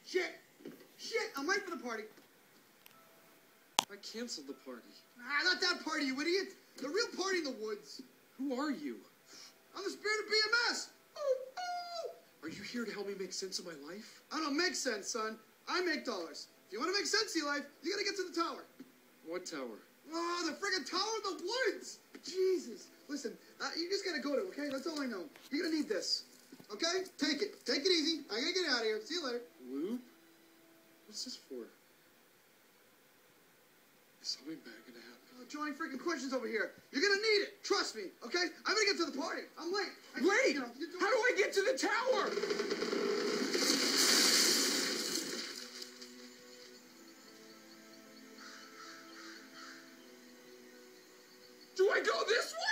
Shit! Shit! I'm late for the party. I canceled the party. Nah, not that party, you idiot. The real party in the woods. Who are you? I'm the spirit of BMS. Oh, oh. Are you here to help me make sense of my life? I don't make sense, son. I make dollars. If you want to make sense of your life, you gotta get to the tower. What tower? Oh, the friggin' tower in the woods. Jesus. Listen, you just gotta go to, okay? That's all I know. You're gonna need this. Okay? Take it. Take it easy. I gotta get out of here. See you later. Lube? What's this for? Is something bad gonna happen? Oh, Johnny, freaking questions over here. You're gonna need it. Trust me, okay? I'm gonna get to the party. I'm late. Wait! How do I get to the tower? Do I go this way?